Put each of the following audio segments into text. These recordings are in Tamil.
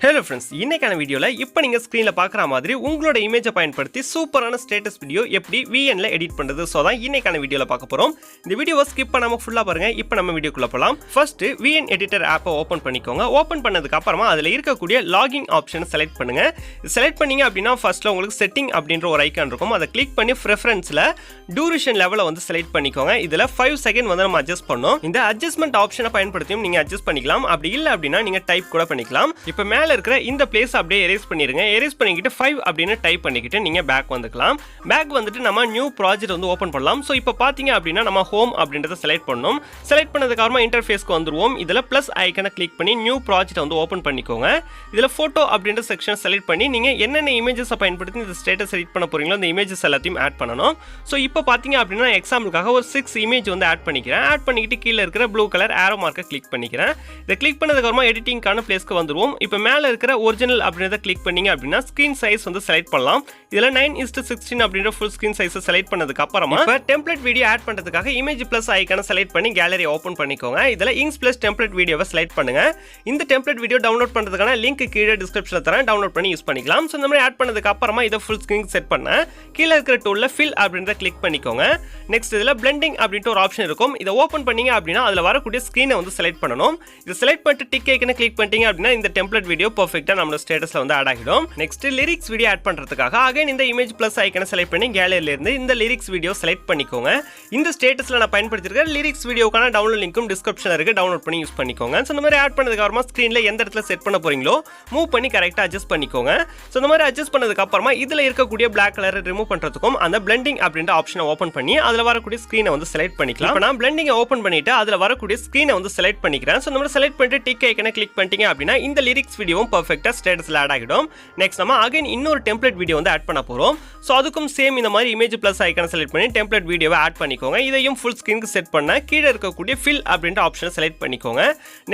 Hello friends, இன்னைக்கான வீடியோல இப்போ நீங்க ஸ்கிரீன்ல பார்க்குற மாதிரி உங்களோட இமேஜை பயன்படுத்தி சூப்பரான ஸ்டேட்டஸ் வீடியோ எப்படி VN ல எடிட் பண்றது சோ தான் இன்னைக்கான வீடியோல பார்க்க போறோம். இந்த வீடியோவை ஸ்கிப் பண்ணாம ஃபுல்லா பாருங்க. இப்போ நம்ம வீடியோக்குள்ள போலாம். ஃபர்ஸ்ட் VN எடிட்டர் ஆப்பை ஓபன் பண்ணிக்கோங்க. ஓபன் பண்ணதுக்கு அப்புறமா அதுல இருக்கக்கூடிய லாகிங் ஆப்ஷனை செலக்ட் பண்ணுங்க. செலக்ட் பண்ணீங்க அப்படினா ஃபர்ஸ்ட்ல உங்களுக்கு செட்டிங் அப்படிங்கற ஒரு ஐகான் இருக்கும். அதை கிளிக் பண்ணி preferenceல டியூரேஷன் லெவலை வந்து செலக்ட் பண்ணிக்கோங்க. இதுல 5 செகண்ட் வந்து நம்ம அட்ஜஸ்ட் பண்ணோம். இந்த அட்ஜஸ்ட்மென்ட் ஆப்ஷனை பயன்படுத்தியும் நீங்க அட்ஜஸ்ட் பண்ணிக்கலாம். அப்படி இல்ல அப்படினா நீங்க டைப் கூட பண்ணிக்கலாம். இப்போ மேல இருக்கிற இந்த பிளேஸ் அப்படியே எரேஸ் பண்ணிருங்க. எரேஸ் பண்ணிக்கிட்டு 5 அப்படினு டைப் பண்ணிக்கிட்டு நீங்க பேக் வந்துக்கலாம். பேக் வந்துட்டு நம்ம நியூ ப்ராஜெக்ட் வந்து ஓபன் பண்ணலாம். சோ இப்போ பாத்தீங்க அப்படினா நம்ம ஹோம் அப்படின்றத செலக்ட் பண்ணனும். செலக்ட் பண்ணதுக்கு அப்புறமா இன்டர்ஃபேஸ்க்கு வந்துருவோம். இதுல பிளஸ் ஐகானை கிளிக் பண்ணி நியூ ப்ராஜெக்ட் வந்து ஓபன் பண்ணிக்கோங்க. இதுல போட்டோ அப்படின்ற செக்ஷன் செலக்ட் பண்ணி நீங்க என்னென்ன இமேஜஸ் பயன்படுத்தி இந்த ஸ்டேட்டஸ் எடிட் பண்ண போறீங்களோ அந்த இமேஜஸ் எல்லாத்தையும் ஆட் பண்ணனும். சோ இப்போ பாத்தீங்க அப்படினா எக்ஸாம்பிளுக்காக ஒரு 6 இமேஜ் வந்து ஆட் பண்ணிக்கிறேன். ஆட் பண்ணிக்கிட்டு கீழ இருக்கிற ப்ளூ கலர் ஆரோ மார்க்கை கிளிக் பண்ணிக்கிறேன். இத கிளிக் பண்ணதுக்கு அப்புறமா எடிட்டிங்கான பிளேஸ்க்கு வந்துருவோம். இப்போ மேல இருக்கிற ஒரிஜினல் அப்படின்றத கிளிக் பண்ணீங்க அப்படினா ஸ்கிரீன் சைஸ் வந்து செலக்ட் பண்ணலாம். இதுல 9:16 அப்படின்ற ஃபுல் ஸ்கிரீன் சைஸை செலக்ட் பண்ணதுக்கு அப்புறமா இப்போ டெம்ப்ளேட் வீடியோ ஆட் பண்றதுக்காக இமேஜ் பிளஸ் ஐகானை செலக்ட் பண்ணி கேலரி ஓபன் பண்ணிக்கோங்க. இதுல இங்க்ஸ் பிளஸ் டெம்ப்ளேட் வீடியோவை செலக்ட் பண்ணுங்க. இந்த டெம்ப்ளேட் வீடியோ டவுன்லோட் பண்றதுக்கான லிங்க் கீழே டிஸ்கிரிப்ஷன்ல தரேன். டவுன்லோட் பண்ணி யூஸ் பண்ணிக்கலாம். சோ இந்த மாதிரி ஆட் பண்ணதுக்கு அப்புறமா இத ஃபுல் ஸ்கிரீன் செட் பண்ண கீழ இருக்கிற டூல்ல ஃபில் அப்படின்றத கிளிக் பண்ணிக்கோங்க. நெக்ஸ்ட் இதுல பிளெண்டிங் அப்படின்ற ஒரு ஆப்ஷன் இருக்கும். இத ஓபன் பண்ணீங்க அப்படினா அதுல வரக்கூடிய ஸ்கிரீனை வந்து செலக்ட் பண்ணனும். இத செலக்ட் பண்ணிட்டு டிக் ஐகானை கிளிக் பண்ணிட்டீங்க அப்படினா இந்த டெம்ப்ளேட் வீடியோ பெர்ஃபெக்ட்டா நம்ம ஸ்டேட்டஸ்ல வந்து ஆட் ஆகிடும். நெக்ஸ்ட் லிரிக்ஸ் வீடியோ ஆட் பண்றதுக்காக அகைன் இந்த இமேஜ் பிளஸ் ஐகானை செலக்ட் பண்ணி கேலரியில இருந்து இந்த லிரிக்ஸ் வீடியோ செலக்ட் பண்ணிக்கோங்க. இந்த ஸ்டேட்டஸ்ல நான் பயன்படுத்தியிருக்கிற லிரிக்ஸ் வீடியோக்கான டவுன்லோட் லிங்க்கும் டிஸ்கிரிப்ஷன்ல இருக்கு. டவுன்லோட் பண்ணி யூஸ் பண்ணிக்கோங்க. சோ இந்த மாதிரி ஆட் பண்ணதுக்கு அப்புறமா ஸ்கிரீன்ல எந்த இடத்துல செட் பண்ண போறீங்களோ மூவ் பண்ணி கரெக்ட்டா அட்ஜஸ்ட் பண்ணிக்கோங்க. சோ இந்த மாதிரி அட்ஜஸ்ட் பண்ணதுக்கு அப்புறமா இதுல இருக்கக்கூடிய Black கலரை ரிமூவ் பண்றதுக்கும் அந்த பிளெண்டிங் அப்படின்ற ஆப்ஷனை ஓபன் பண்ணி அதுல வரக்கூடிய ஸ்கிரீனை வந்து செலக்ட் பண்ணிக்கலாம். இப்போ நான் பிளெண்டிங்கை ஓபன் பண்ணிட்டு அதுல வரக்கூடிய ஸ்கிரீனை வந்து செலக்ட் பண்ணிக்கிறேன். சோ இந்த மாதிரி செலக்ட் பண்ணிட்டு டிக் ஐகானை கிளிக் பண்ணிட்டீங்க அப்படினா இந்த லிரிக்ஸ் வீடியோவும் பெர்ஃபெக்ட்டா ஸ்டேட்டஸ்ல ஆட் ஆகிடும். நெக்ஸ்ட் நம்ம அகைன் இன்னொரு டெம்ப்ளேட் வீடியோ வந்து ஆட் பண்ண போறோம். சோ அதுக்கும் சேம் இந்த மாதிரி இமேஜ் பிளஸ் ஐகானை செலக்ட் பண்ணி டெம்ப்ளேட் வீடியோவை ஆட் பண்ணிக்கோங்க. இதையும் ஃபுல் ஸ்கிரீனுக்கு செட் பண்ண கீழ இருக்கக்கூடிய ஃபில் அப்படின்ற ஆப்ஷனை செலக்ட் பண்ணிக்கோங்க.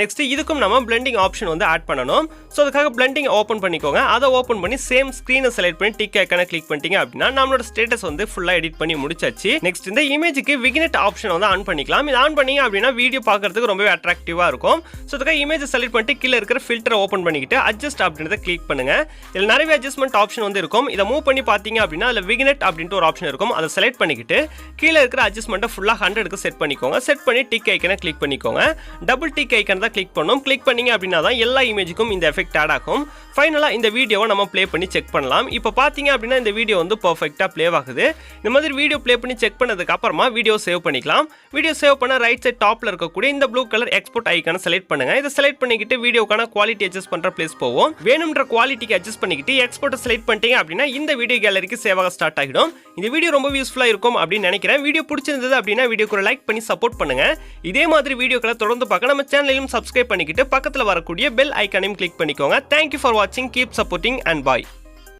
நெக்ஸ்ட் இதுக்கும் நம்ம பிளெண்டிங் ஆப்ஷன் வந்து ஆட் பண்ணனும். சோ அதுக்காக பிளெண்டிங் ஓபன் பண்ணிக்கோங்க. அதை ஓபன் பண்ணி சேம் ஸ்கிரீனை செலக்ட் பண்ணி டிக் ஐகானை கிளிக் பண்ணிட்டீங்க அப்படினா நம்மளோட ஸ்டேட்டஸ் வந்து ஃபுல்லா எடிட் பண்ணி முடிச்சாச்சு. நெக்ஸ்ட் இந்த இமேஜுக்கு விக்னெட் ஆப்ஷன் வந்து ஆன் பண்ணிக்கலாம். இது ஆன் பண்ணீங்க அப்படினா வீடியோ பார்க்கிறதுக்கு ரொம்பவே அட்ராக்டிவா இருக்கும். சோ அதுக்காக இமேஜ் செலக்ட் பண்ணிட்டு கீழ இருக்கிற ஃபில்டரை ஓபன் பண்ணிக்கிட்டு அட்ஜஸ்ட் அப்படின்றத கிளிக் பண்ணுங்க. இதுல நிறைய அட்ஜஸ்ட்மென்ட் ஆப்ஷன் வந்து இருக்கும். இத மூவ் பண்ணி பாத்தீங்க அப்படினா அதுல விக்னெட் அப்படின்ற ஒரு ஆப்ஷன் இருக்கும். அதை செலக்ட் பண்ணிக்கிட்டு கீழ இருக்கிற அட்ஜஸ்ட்மென்ட்டை ஃபுல்லா 100க்கு செட் பண்ணிக்கோங்க. செட் பண்ணி டிக் ஐகானை கிளிக் பண்ணிக்கோங்க. டபுள் டிக் ஐகான் தான் கிளிக் பண்ணனும். கிளிக் பண்ணீங்க அப்படினா தான் எல்லா இமேஜுக்கும் இந்த எஃபெக்ட் ஆட் ஆகும். ஃபைனலா இந்த வீடியோவை நம்ம ப்ளே பண்ணி செக் பண்ணலாம். இப்போ பாத்தீங்க அப்படினா இந்த வீடியோ வந்து பெர்ஃபெக்ட்டா ப்ளே ஆகுது. இந்த மாதிரி வீடியோ ப்ளே பண்ணி செக் பண்ணதுக்கு அப்புறமா வீடியோ சேவ் பண்ணிக்கலாம். வீடியோ சேவ் பண்ண ரைட் சைடு டாப்ல இருக்கக்கூடிய இந்த ப்ளூ கலர் எக்ஸ்போர்ட் ஐகானை செலக்ட் பண்ணுங்க. இத செலக்ட் பண்ணிக்கிட்டு வீடியோக்கான குவாலிட்டி அட்ஜஸ்ட் பண்ற பிளேஸ் போவோம். வேணும்ன்ற குவாலிட்டிக்கு அட்ஜஸ்ட் பண்ணிக்கிட்டு எக்ஸ்போர்ட் செலக்ட் பண்ணிட்டீங்க அப்படினா இந்த வீடியோ கேலரிக்கு சேவ் ஆக ஸ்டார்ட் ஆகிடும். இந்த வீடியோ ரொம்ப யூஸ்ஃபுல்லா இருக்கும் அப்படின்னு நினைக்கிறேன். வீடியோ பிடிச்சிருந்தது அப்படினா வீடியோக்கு ஒரு லைக் பண்ணி சப்போர்ட் பண்ணுங்க. இதே மாதிரி வீடியோக்களை தொடர்ந்து பார்க்க நம்ம சேனலையும் சப்ஸ்கிரைப் பண்ணிக்கிட்டு பக்கத்துல வரக்கூடிய பெல் ஐகானையும் கிளிக் பண்ணிக்கோங்க. Thank you for watching. Keep supporting and bye.